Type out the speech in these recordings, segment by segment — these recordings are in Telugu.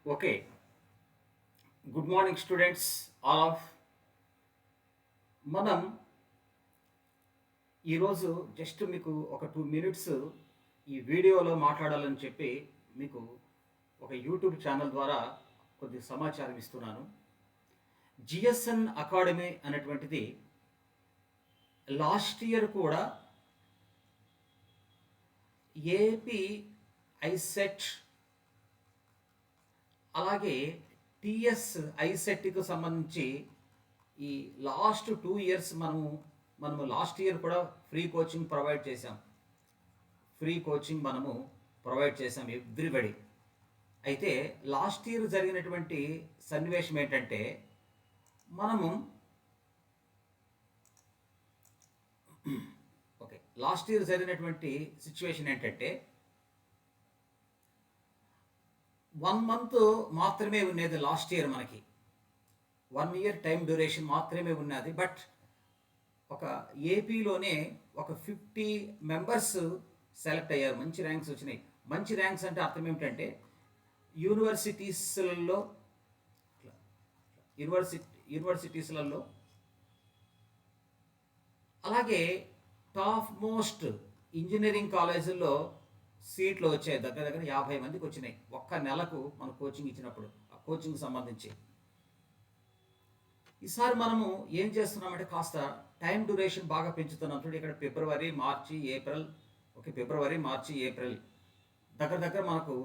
Okay, good morning, students. All of మనం ఈరోజు జస్ట్ మీకు ఒక 2 minutes ఈ వీడియోలో మాట్లాడాలని చెప్పి మీకు ఒక యూట్యూబ్ ఛానల్ ద్వారా కొద్ది సమాచారం ఇస్తున్నాను. జిఎస్ఎన్ అకాడమీ అనేటువంటిది లాస్ట్ ఇయర్ కూడా ఏపీ ఐసెట్ అలాగే టిఎస్ ఐసెట్కి సంబంధించి ఈ లాస్ట్ 2 years మనము లాస్ట్ ఇయర్ కూడా ఫ్రీ కోచింగ్ ప్రొవైడ్ చేసాం ఎవ్రీబడి. అయితే లాస్ట్ ఇయర్ జరిగినటువంటి సన్నివేశం ఏంటంటే మనము లాస్ట్ ఇయర్ జరిగినటువంటి సిచ్యువేషన్ ఏంటంటే 1 month మాత్రమే ఉండేది లాస్ట్ ఇయర్. మనకి 1 year టైం డ్యూరేషన్ మాత్రమే ఉన్నది. బట్ ఒక ఏపీలోనే ఒక 50 members సెలెక్ట్ అయ్యారు. మంచి ర్యాంక్స్ వచ్చినాయి. మంచి ర్యాంక్స్ అంటే అర్థం ఏమిటంటే యూనివర్సిటీస్లలో యూనివర్సిటీస్లలో అలాగే టాప్ మోస్ట్ ఇంజనీరింగ్ కాలేజీల్లో సీట్లు వచ్చాయి. దగ్గర దగ్గర 50 మందికి వచ్చినాయి ఒక్క నెలకు మన కోచింగ్ ఇచ్చినప్పుడు. ఆ కోచింగ్ సంబంధించి ఈసారి మనము ఏం చేస్తున్నామంటే కాస్త టైం డ్యూరేషన్ బాగా పెంచుతున్నాం. చూడండి, ఇక్కడ ఫిబ్రవరి మార్చి ఏప్రిల్ దగ్గర దగ్గర మనకు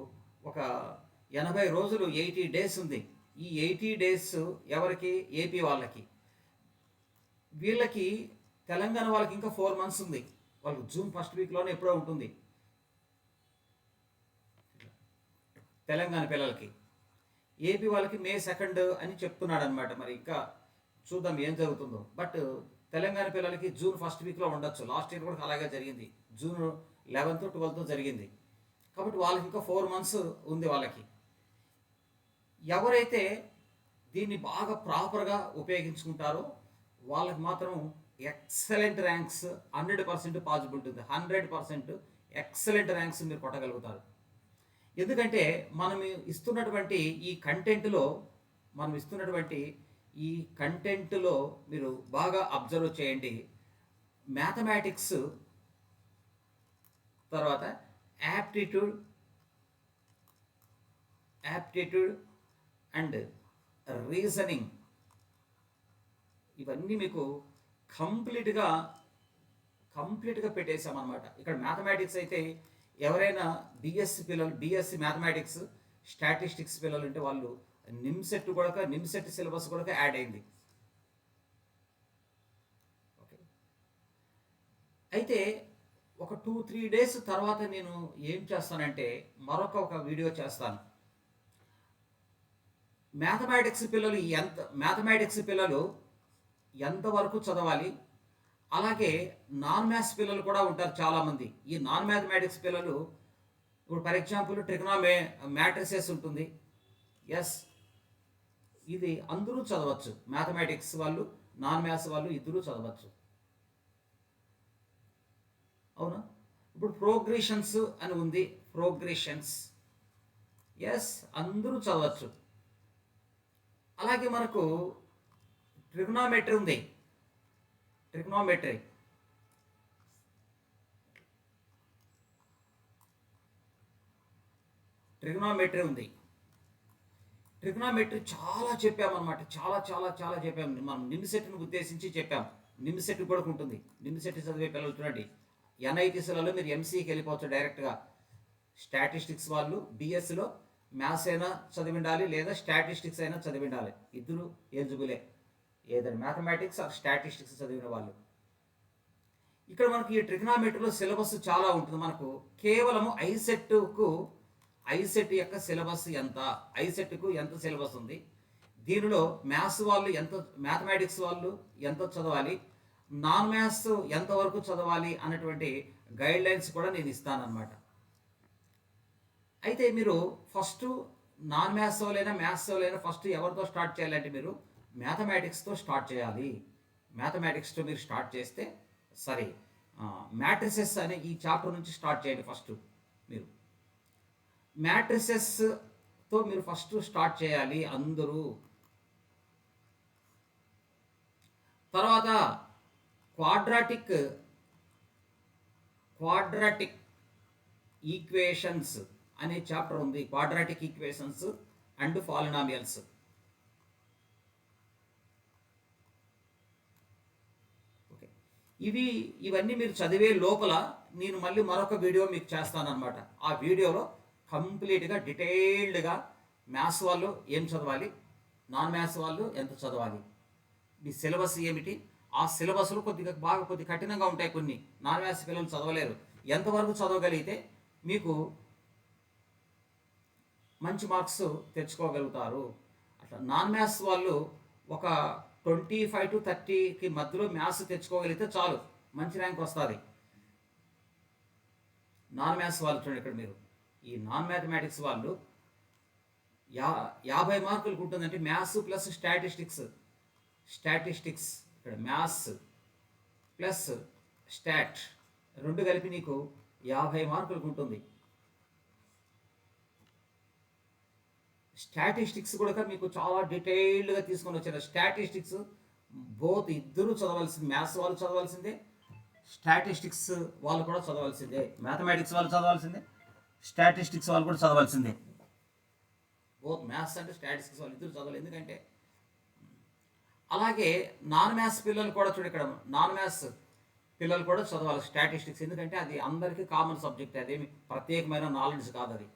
ఒక 80 రోజులు 80 days ఉంది. ఈ 80 days ఎవరికి? ఏపీ వాళ్ళకి. వీళ్ళకి తెలంగాణ వాళ్ళకి ఇంకా 4 months ఉంది. వాళ్ళకి జూన్ ఫస్ట్ వీక్లోనే ఎప్పుడో ఉంటుంది తెలంగాణ పిల్లలకి. ఏపీ వాళ్ళకి May 2 అని చెప్తున్నాడు అనమాట. మరి ఇంకా చూద్దాం ఏం జరుగుతుందో. బట్ తెలంగాణ పిల్లలకి జూన్ ఫస్ట్ వీక్లో ఉండొచ్చు. లాస్ట్ ఇయర్ కూడా అలాగే జరిగింది. జూన్ 11th 12th జరిగింది. కాబట్టి వాళ్ళకి ఇంకా 4 months ఉంది వాళ్ళకి. ఎవరైతే దీన్ని బాగా ప్రాపర్గా ఉపయోగించుకుంటారో వాళ్ళకి మాత్రం ఎక్సలెంట్ ర్యాంక్స్ 100% పాజిబిలిటీ ఉంది. 100% ఎక్సలెంట్ ర్యాంక్స్ మీరు కొట్టగలుగుతారు. ఎందుకంటే మనం ఇస్తున్నటువంటి ఈ కంటెంట్లో మీరు బాగా అబ్జర్వ్ చేయండి. మ్యాథమెటిక్స్, తర్వాత యాప్టిట్యూడ్ అండ్ రీజనింగ్, ఇవన్నీ మీకు కంప్లీట్గా పెట్టేశామన్నమాట. ఇక్కడ మ్యాథమెటిక్స్ అయితే ఎవరైనా బీఎస్సీ మ్యాథమెటిక్స్ స్టాటిస్టిక్స్ పిల్లలు ఉంటే వాళ్ళు నిమ్సెట్ సిలబస్ కూడా యాడ్ అయింది. ఓకే, అయితే ఒక 2-3 days తర్వాత నేను ఏం చేస్తానంటే ఒక వీడియో చేస్తాను. మ్యాథమెటిక్స్ పిల్లలు ఎంతవరకు చదవాలి, అలాగే నాన్ మ్యాథ్స్ పిల్లలు కూడా ఉంటారు చాలామంది. ఈ నాన్ మ్యాథమెటిక్స్ పిల్లలు ఇప్పుడు ఫర్ ఎగ్జాంపుల్ మ్యాట్రిసెస్ ఉంటుంది. ఎస్, ఇది అందరూ చదవచ్చు. మ్యాథమెటిక్స్ వాళ్ళు, నాన్ మ్యాథ్స్ వాళ్ళు ఇద్దరూ చదవచ్చు. అవునా? ఇప్పుడు ప్రోగ్రెషన్స్ అని ఉంది. ఎస్, అందరూ చదవచ్చు. అలాగే మనకు ట్రిగ్నోమెట్రీ ఉంది. ట్రిగ్నోమెట్రీ ఉంది. ట్రిగ్నోమెట్రీ చాలా చెప్పామన్నమాట. చాలా చెప్పాము. మనం నిమ్సెట్ను ఉద్దేశించి చెప్పాం. నిమ్సెట్ కూడా ఉంటుంది. నిమ్సెట్ చదివే పిల్లలు చూడండి, ఎన్ఐటీస్లలో మీరు ఎంసీకి వెళ్ళిపోవచ్చు డైరెక్ట్గా. స్టాటిస్టిక్స్ వాళ్ళు బీఎస్సీలో మ్యాథ్స్ అయినా చదివిండాలి, లేదా స్టాటిస్టిక్స్ అయినా చదివిండాలి. ఇద్దరు ఎలిజిబులే, ఏదైనా మ్యాథమెటిక్స్ ఆర్ స్టాటిస్టిక్స్ చదివిన వాళ్ళు. ఇక్కడ మనకి ఈ ట్రిగ్నోమెట్రీలో సిలబస్ చాలా ఉంటుంది. మనకు కేవలము ఐసెట్ యొక్క సిలబస్ ఎంత, ఐసెట్కు ఎంత సిలబస్ ఉంది, దీనిలో మ్యాథమెటిక్స్ వాళ్ళు ఎంత చదవాలి, నాన్ మ్యాథ్స్ ఎంతవరకు చదవాలి అన్నటువంటి గైడ్లైన్స్ కూడా నేను ఇస్తానన్నమాట. అయితే మీరు ఫస్ట్ నాన్ మ్యాథ్స్ వాళ్ళైనా ఫస్ట్ ఎవరితో స్టార్ట్ చేయాలంటే మీరు మ్యాథమెటిక్స్తో స్టార్ట్ చేయాలి. మ్యాథమెటిక్స్తో మీరు స్టార్ట్ చేస్తే సరే. మ్యాట్రిసెస్ అనే ఈ చాప్టర్ నుంచి స్టార్ట్ చేయండి. ఫస్ట్ మీరు మ్యాట్రిసెస్ మీరు ఫస్ట్ స్టార్ట్ చేయాలి అందరూ. తర్వాత క్వాడ్రాటిక్ క్వాడ్రాటిక్ ఈక్వేషన్స్ అనే చాప్టర్ ఉంది. Quadratic equations and polynomials. Okay, ఇవన్నీ మీరు చదివే లోపల నేను మళ్ళీ మరొక వీడియో మీకు చేస్తానన్నమాట. ఆ వీడియోలో కంప్లీట్గా డీటెయిల్డ్గా మ్యాథ్స్ వాళ్ళు ఏం చదవాలి, నాన్ మ్యాథ్స్ వాళ్ళు ఎంత చదవాలి, మీ సిలబస్ ఏమిటి, ఆ సిలబస్లు కొద్ది కఠినంగా ఉంటాయి. కొన్ని నాన్ మ్యాథ్స్ పిల్లలు చదవలేరు. ఎంతవరకు చదవగలిగితే మీకు మంచి మార్క్స్ తెచ్చుకోగలుగుతారు. అట్లా నాన్ మ్యాథ్స్ వాళ్ళు ఒక 25 to 30కి మధ్యలో మ్యాథ్స్ తెచ్చుకోగలిగితే చాలు, మంచి ర్యాంక్ వస్తుంది. నాన్ మ్యాథ్స్ వాళ్ళు చూడండి, ఇక్కడ మీరు ఈ నాన్ మ్యాథమెటిక్స్ వాళ్ళు 50 మార్కులకు ఉంటుందంటే మ్యాథ్స్ ప్లస్ స్టాటిస్టిక్స్ ఇక్కడ మ్యాథ్స్ ప్లస్ స్టాట్ రెండు కలిపి నీకు 50 మార్కులకు ఉంటుంది. స్టాటిస్టిక్స్ కూడా మీకు చాలా డీటెయిల్డ్గా తీసుకొని వచ్చారు. స్టాటిస్టిక్స్ బోత్ ఇద్దరు చదవాల్సింది. మ్యాథ్స్ వాళ్ళు చదవాల్సిందే, స్టాటిస్టిక్స్ వాళ్ళు కూడా చదవాల్సిందే. మ్యాథమెటిక్స్ వాళ్ళు చదవాల్సిందే, స్టాటిస్టిక్స్ వాళ్ళు కూడా చదవాల్సిందే. బోత్ మ్యాథ్స్ అంటే స్టాటిస్టిక్స్ వాళ్ళు ఇద్దరు చదవాలి. ఎందుకంటే అలాగే నాన్ మ్యాథ్స్ పిల్లలు కూడా చూడండి, ఇక్కడ నాన్ మ్యాథ్స్ పిల్లలు కూడా చదవాలి స్టాటిస్టిక్స్. ఎందుకంటే అది అందరికీ కామన్ సబ్జెక్ట్, అదేమి ప్రత్యేకమైన నాలెడ్జ్ కాదు అది.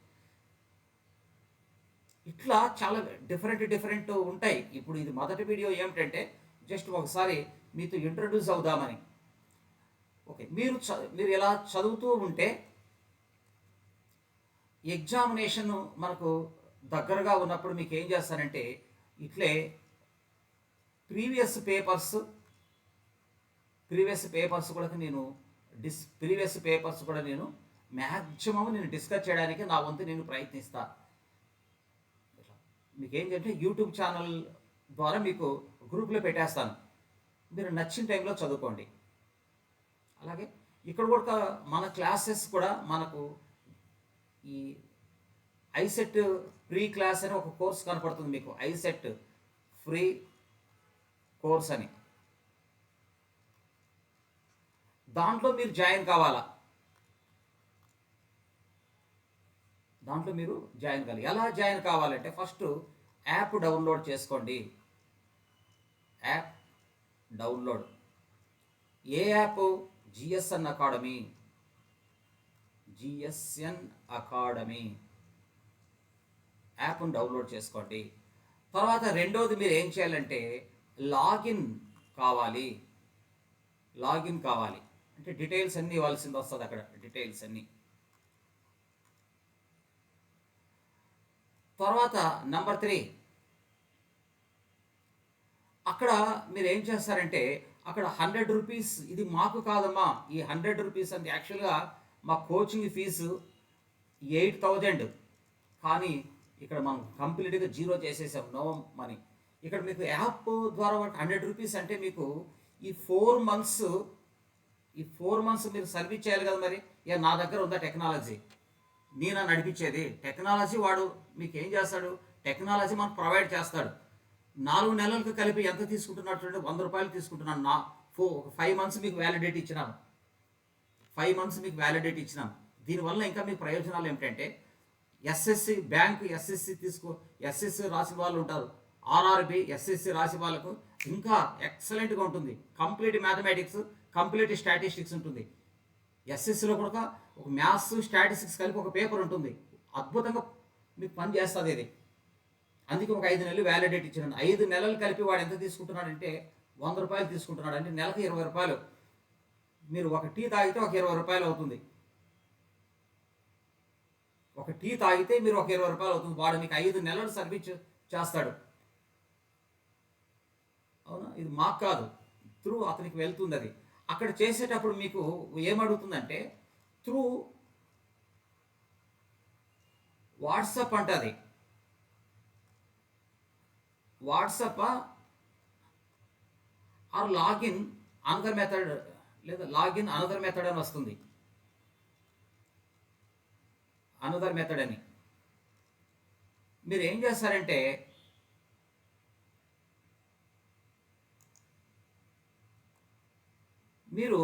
ఇట్లా చాలా డిఫరెంట్ ఉంటాయి. ఇప్పుడు ఇది మొదటి వీడియో ఏమిటంటే జస్ట్ ఒకసారి మీతో ఇంట్రడ్యూస్ అవుదామని. ఓకే, మీరు ఇలా చదువుతూ ఉంటే ఎగ్జామినేషన్ మనకు దగ్గరగా ఉన్నప్పుడు మీకు ఏం చేస్తారంటే ఇట్లే ప్రీవియస్ పేపర్స్ కూడా నేను మ్యాక్సిమం డిస్కస్ చేయడానికి నా వంతు నేను ప్రయత్నిస్తాను. మీకు ఏంటంటే యూట్యూబ్ ఛానల్ ద్వారా మీకు గ్రూప్లో పెట్టేస్తాను, మీరు నచ్చిన టైంలో చదువుకోండి. అలాగే ఇక్కడ కూడా మన క్లాసెస్ కూడా మనకు ఈ ఐసెట్ ఫ్రీ క్లాస్ అని ఒక కోర్స్ కనపడుతుంది మీకు, ఐసెట్ ఫ్రీ కోర్స్ అని. దాంట్లో మీరు జాయిన్ కావాలా, ఎలా జాయిన్ కావాలంటే ఫస్ట్ యాప్ డౌన్లోడ్ చేసుకోండి. యాప్ డౌన్లోడ్ ఏ యాప్? జిఎస్ఎన్ అకాడమీ యాప్ను డౌన్లోడ్ చేసుకోండి. తర్వాత రెండోది మీరు ఏం చేయాలంటే లాగిన్ కావాలి అంటే డీటెయిల్స్ అన్నీ ఇవ్వాల్సింది వస్తుంది. అక్కడ డీటెయిల్స్ అన్నీ. తర్వాత నెంబర్ 3, అక్కడ మీరు ఏం చేస్తారంటే అక్కడ 100 రూపీస్, ఇది మాకు కాదమ్మా, ఈ 100 రూపీస్ అంటే యాక్చువల్గా మా కోచింగ్ ఫీజు 8,000, కానీ ఇక్కడ మనం కంప్లీట్గా జీరో చేసేసాం, నో మనీ. ఇక్కడ మీకు యాప్ ద్వారా 100 రూపీస్ అంటే మీకు ఈ 4 months మీరు సర్వీస్ చేయాలి కదా. మరి ఇక నా దగ్గర ఉందా టెక్నాలజీ, నేను నడిపించేది టెక్నాలజీ, వాడు మీకు ఏం చేస్తాడు, టెక్నాలజీ మనకు ప్రొవైడ్ చేస్తాడు. 4 నెలలకు కలిపి ఎంత తీసుకుంటున్నాడు చూడండి, 100 రూపాయలు తీసుకుంటున్నాను. 5 months మీకు వ్యాలిడేట్ ఇచ్చినాను. దీనివల్ల ఇంకా మీకు ప్రయోజనాలు ఏమిటంటే ఎస్ఎస్సి బ్యాంకు, ఎస్ఎస్సి రాసిన వాళ్ళు ఉంటారు, ఆర్ఆర్బి ఎస్ఎస్సి రాసి వాళ్ళకు ఇంకా ఎక్సలెంట్గా ఉంటుంది. కంప్లీట్ మ్యాథమెటిక్స్, కంప్లీట్ స్టాటిస్టిక్స్ ఉంటుంది. ఎస్ఎస్సిలో కూడా ఒక మ్యాథ్స్ స్టాటిస్టిక్స్ కలిపి ఒక పేపర్ ఉంటుంది, అద్భుతంగా మీకు పని చేస్తుంది ఇది. అందుకే ఒక 5 నెలలు వ్యాలిడేట్ ఇచ్చినాను. 5 నెలలు కలిపి వాడు ఎంత తీసుకుంటున్నాడంటే 100 రూపాయలు తీసుకుంటున్నాడు. అంటే నెలకు 20 రూపాయలు. మీరు ఒక టీ తాగితే ఒక 20 రూపాయలు అవుతుంది. ఒక టీ తాగితే మీరు ఒక 20 రూపాయలు అవుతుంది. వాడు మీకు 5 నెలలు సర్వీస్ చేస్తాడు. అవునా, ఇది మాకు కాదు, త్రూ అతనికి వెళ్తుంది. అది అక్కడ చేసేటప్పుడు మీకు ఏమడుగుతుందంటే త్రూ వాట్సాప్ అంటది. WhatsApp or login another method, లేదా లాగిన్ అనదర్ మెథడ్ అని వస్తుంది. అనదర్ మెథడ్ అని మీరు ఏం చేస్తారంటే మీరు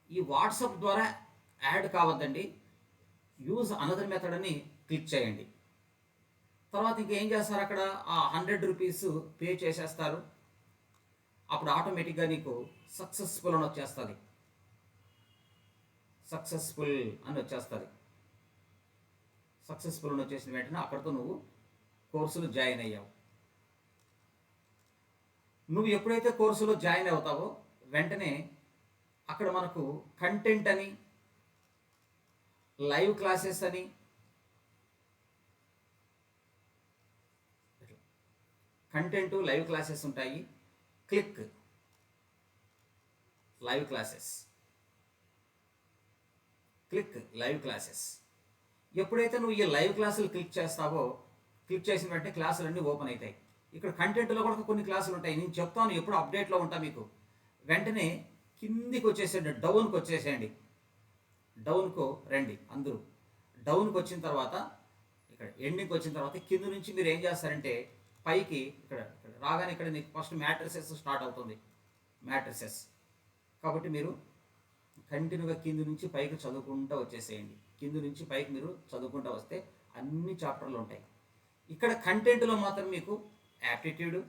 ఈ వాట్సాప్ ద్వారా యాడ్ కావద్దండి. యూజ్ అనదర్ మెథడ్ అని క్లిక్ చేయండి. తర్వాత ఇంకేం చేస్తారు, అక్కడ ఆ 100 రూపీస్ పే చేసేస్తారు. అప్పుడు ఆటోమేటిక్గా నీకు సక్సెస్ఫుల్ అని వచ్చేస్తుంది. సక్సెస్ఫుల్ అని వచ్చేస్తుంది. సక్సెస్ఫుల్ అని వచ్చేసిన వెంటనే అక్కడితో నువ్వు కోర్సులో జాయిన్ అయ్యావు. నువ్వు ఎప్పుడైతే కోర్సులో జాయిన్ అవుతావో వెంటనే అక్కడ మనకు కంటెంట్ అని, లైవ్ క్లాసెస్ అని, కంటెంట్ లైవ్ క్లాసెస్ ఉంటాయి. Click live classes, click live classes. ఎప్పుడైతే నువ్వు ఈ లైవ్ క్లాసులు క్లిక్ చేస్తావో, క్లిక్ చేసిన వెంటనే క్లాసులు అన్నీ ఓపెన్ అవుతాయి. ఇక్కడ కంటెంట్లో కూడా కొన్ని క్లాసులు ఉంటాయి. నేను చెప్తాను, ఎప్పుడు అప్డేట్లో ఉంటా మీకు. వెంటనే కిందికి వచ్చేసేయండి, డౌన్కి వచ్చేసేయండి. డౌన్కు రండి అందరూ. డౌన్కి వచ్చిన తర్వాత ఇక్కడ ఎండింగ్కి వచ్చిన తర్వాత కింద నుంచి మీరు ఏం చేస్తారంటే పైకి ఇక్కడ రాగానే ఇక్కడ నీకు ఫస్ట్ మ్యాట్రిసెస్ స్టార్ట్ అవుతుంది. మ్యాట్రిసెస్ కాబట్టి మీరు కంటిన్యూగా కింది నుంచి పైకి చదువుకుంటూ వచ్చేసేయండి. కింది నుంచి పైకి మీరు చదువుకుంటూ వస్తే అన్ని చాప్టర్లు ఉంటాయి. ఇక్కడ కంటెంట్లో మాత్రం మీకు యాప్టిట్యూడ్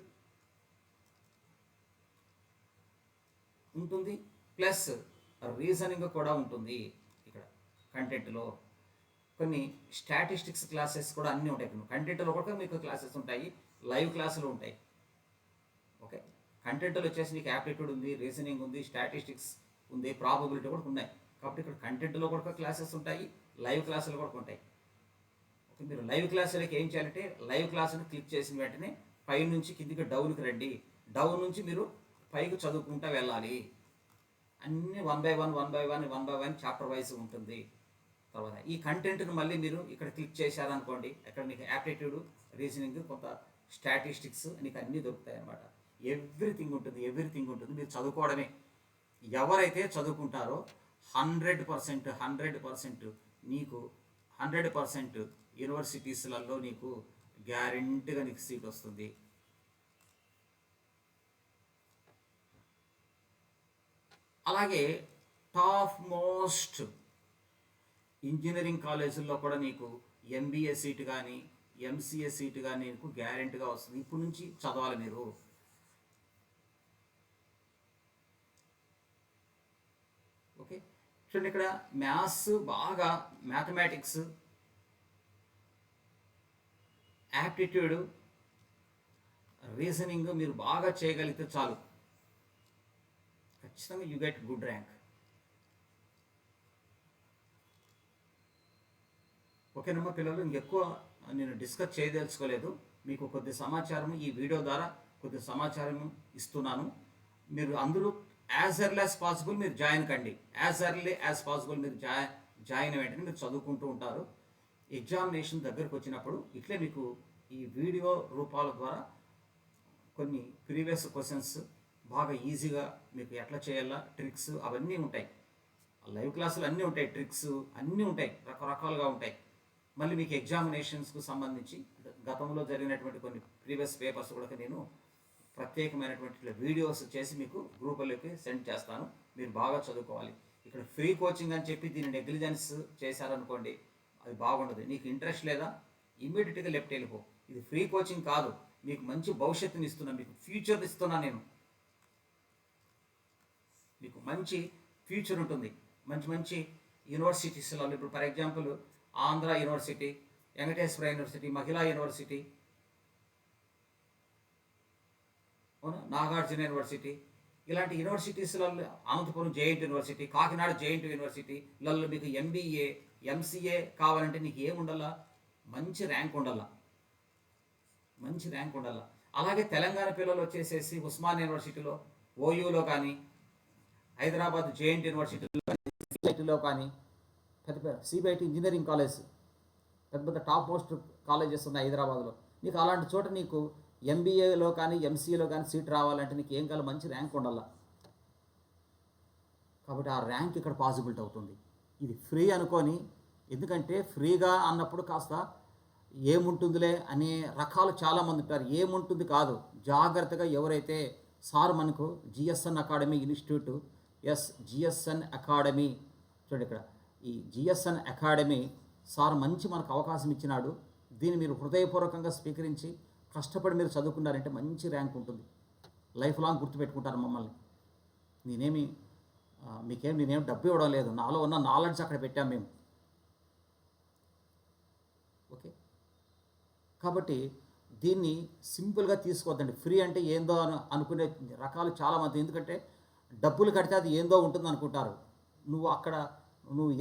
ఉంటుంది, ప్లస్ రీజనింగ్ కూడా ఉంటుంది. ఇక్కడ కంటెంట్లో కొన్ని స్టాటిస్టిక్స్ క్లాసెస్ కూడా అన్నీ ఉంటాయి. కంటెంట్లో కూడా మీకు క్లాసెస్ ఉంటాయి, లైవ్ క్లాసులు ఉంటాయి. ఓకే, కంటెంట్లో వచ్చేసి నీకు యాప్టిట్యూడ్ ఉంది, రీజనింగ్ ఉంది, స్టాటిస్టిక్స్ ఉంది, ప్రాబబిలిటీ కూడా ఉన్నాయి. కాబట్టి ఇక్కడ కంటెంట్లో కూడా క్లాసెస్ ఉంటాయి, లైవ్ క్లాసులు కూడా ఉంటాయి. ఓకే, మీరు లైవ్ క్లాసులకి ఏం చేయాలంటే లైవ్ క్లాసుని క్లిక్ చేసిన వెంటనే పై నుంచి కిందికి డౌన్కి రండి. డౌన్ నుంచి మీరు పైకి చదువుకుంటూ వెళ్ళాలి. అన్నీ 1 by 1 చాప్టర్ వైజ్ ఉంటుంది. తర్వాత ఈ కంటెంట్ను మళ్ళీ మీరు ఇక్కడ క్లిక్ చేశారనుకోండి, ఇక్కడ మీకు యాప్టిట్యూడ్, రీజనింగ్, కొంత స్టాటిస్టిక్స్ నీకు అన్నీ దొరుకుతాయి అన్నమాట. ఎవ్రీథింగ్ ఉంటుంది. మీరు చదువుకోవడమే. ఎవరైతే చదువుకుంటారో 100% నీకు 100% యూనివర్సిటీస్లలో నీకు గ్యారెంటీగా నీకు సీట్ వస్తుంది. అలాగే టాప్ మోస్ట్ ఇంజనీరింగ్ కాలేజీల్లో కూడా నీకు ఎంబీఏ సీటు కానీ ఎంసీఏ సీటు కానీ నీకు గ్యారెంటీగా వస్తుంది. ఇప్పుడు నుంచి చదవాలి మీరు. ఓకే, చూడండి ఇక్కడ మ్యాథ్స్ బాగా, మ్యాథమెటిక్స్, యాప్టిట్యూడ్, రీజనింగ్ మీరు బాగా చేయగలిగితే చాలు, ఖచ్చితంగా యూ గెట్ గుడ్ ర్యాంక్. ఓకేనమ్మా పిల్లలు, ఇంకెక్కువ నేను డిస్కస్ చేయదలుచుకోలేదు. మీకు కొద్ది సమాచారం ఈ వీడియో ద్వారా కొద్ది సమాచారం ఇస్తున్నాను. మీరు అందరూ యాజ్ ఎర్లీ యాజ్ పాసిబుల్ మీరు జాయిన్ కండి. యాజ్ ఎర్లీ యాజ్ పాసిబుల్ మీరు జాయిన్ వెంటనే మీరు చదువుకుంటూ ఉంటారు. ఎగ్జామినేషన్ దగ్గరకు వచ్చినప్పుడు ఇట్లే మీకు ఈ వీడియో రూపాల ద్వారా కొన్ని ప్రీవియస్ క్వశ్చన్స్ బాగా ఈజీగా మీకు ఎట్లా చేయాలా, ట్రిక్స్ అవన్నీ ఉంటాయి. లైవ్ క్లాసులు అన్నీ ఉంటాయి, ట్రిక్స్ అన్నీ ఉంటాయి, రకరకాలుగా ఉంటాయి. మళ్ళీ మీకు ఎగ్జామినేషన్స్కు సంబంధించి గతంలో జరిగినటువంటి కొన్ని ప్రీవియస్ పేపర్స్ కూడా నేను ప్రత్యేకమైనటువంటి వీడియోస్ చేసి మీకు గ్రూపుల్లోకి సెండ్ చేస్తాను. మీరు బాగా చదువుకోవాలి. ఇక్కడ ఫ్రీ కోచింగ్ అని చెప్పి దీన్ని నెగ్లిజెన్స్ చేశారనుకోండి, అది బాగుండదు. నీకు ఇంట్రెస్ట్ లేదా, ఇమ్మీడియట్గా లెఫ్ట్ వెళ్ళిపో. ఇది ఫ్రీ కోచింగ్ కాదు, మీకు మంచి భవిష్యత్తుని ఇస్తున్నా, మీకు ఫ్యూచర్ ఇస్తున్నా నేను. మీకు మంచి ఫ్యూచర్ ఉంటుంది. మంచి యూనివర్సిటీస్లో ఇప్పుడు for example Andhra university, Venkateswara university, Mahila university, Nagarjuna university, ఇలాంటి యూనివర్సిటీస్లలో Anantapuram JNT university, Kakinada JNT యూనివర్సిటీలలో మీకు ఎంబీఏ, ఎంసీఏ కావాలంటే నీకు ఏముండాలా, మంచి ర్యాంక్ ఉండాలా. అలాగే తెలంగాణ పిల్లలు వచ్చేసేసి ఉస్మాన్ యూనివర్సిటీలో, ఓయూలో కానీ, హైదరాబాద్ జేఎన్టీ యూనివర్సిటీలో కానీ, పెద్ద సిబిఐటి ఇంజనీరింగ్ కాలేజ్, పెద్ద టాప్ మోస్ట్ కాలేజెస్ ఉన్నాయి హైదరాబాద్లో. నీకు అలాంటి చోట నీకు ఎంబీఏలో కానీ ఎంసీఏలో కానీ సీట్ రావాలంటే నీకు ఏం కావాలి, మంచి ర్యాంక్ ఉండాలా. కాబట్టి ఆ ర్యాంక్ ఇక్కడ పాసిబిలిటీ అవుతుంది. ఇది ఫ్రీ అనుకొని, ఎందుకంటే ఫ్రీగా అన్నప్పుడు కాస్త ఏముంటుందిలే అనే రకాలు చాలామంది ఉంటారు. ఏముంటుంది కాదు, జాగ్రత్తగా ఎవరైతే సార్ మనకు GSN academy institute, GSN academy చూడండి ఇక్కడ, ఈ జిఎస్ఎన్ అకాడమీ సార్ మంచి మనకు అవకాశం ఇచ్చినాడు. దీన్ని మీరు హృదయపూర్వకంగా స్వీకరించి కష్టపడి మీరు చదువుకున్నారంటే మంచి ర్యాంక్ ఉంటుంది. లైఫ్ లాంగ్ గుర్తుపెట్టుకుంటారు మమ్మల్ని. నేనేమి నేనేం డబ్బు ఇవ్వడం లేదు, నాలో ఉన్న నాలెడ్జ్ అక్కడ పెట్టాం మేము. ఓకే, కాబట్టి దీన్ని సింపుల్గా తీసుకోవద్దండి. ఫ్రీ అంటే ఏందో అనుకునే రకాలు చాలామంది, ఎందుకంటే డబ్బులు కడితే అది ఏందో ఉంటుంది అనుకుంటారు. నువ్వు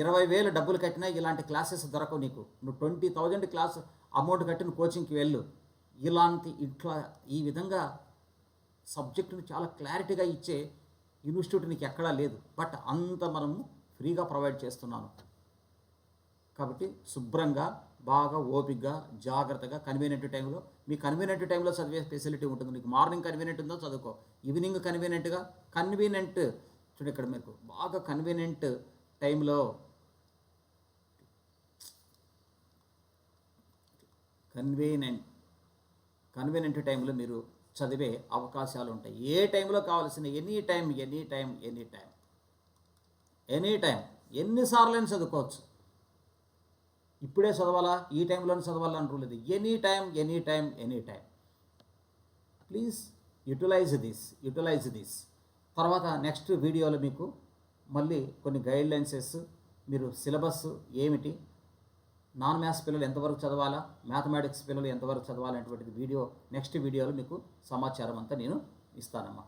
20,000 డబ్బులు కట్టినా ఇలాంటి క్లాసెస్ దొరకవు నీకు. నువ్వు 20,000 క్లాస్ అమౌంట్ కట్టిన కోచింగ్కి వెళ్ళు. ఈ విధంగా సబ్జెక్టుని చాలా క్లారిటీగా ఇచ్చే ఇన్స్టిట్యూట్ నీకు ఎక్కడా లేదు. బట్ అంత మనము ఫ్రీగా ప్రొవైడ్ చేస్తున్నాను. కాబట్టి శుభ్రంగా, బాగా ఓపికగా, జాగ్రత్తగా, కన్వీనియంట్ టైంలో, మీ కన్వీనియంట్ టైంలో చదివే ఫెసిలిటీ ఉంటుంది. నీకు మార్నింగ్ కన్వీనియంట్ ఉందో చదువుకో, ఈవినింగ్ కన్వీనియంట్ చూడండి ఇక్కడ మీకు బాగా కన్వీనియంట్ టైంలో కన్వీనియంట్ టైంలో మీరు చదివే అవకాశాలు ఉంటాయి. ఏ టైంలో కావాల్సిన ఎనీ టైం ఎన్నిసార్లు అయినా చదువుకోవచ్చు. ఇప్పుడే చదవాలా, ఈ టైంలోనే చదవాలా అంటలేదు. Any time. Please utilise this. తర్వాత నెక్స్ట్ వీడియోలో మీకు మళ్ళీ కొన్ని గైడ్లైన్సెస్, మీరు సిలబస్ ఏమిటి, నాన్ మ్యాథ్స్ పిల్లలు ఎంతవరకు చదవాలా, మ్యాథమెటిక్స్ పిల్లలు ఎంతవరకు చదవాలనేటువంటిది నెక్స్ట్ వీడియోలో మీకు సమాచారం అంతా నేను ఇస్తానమ్మా.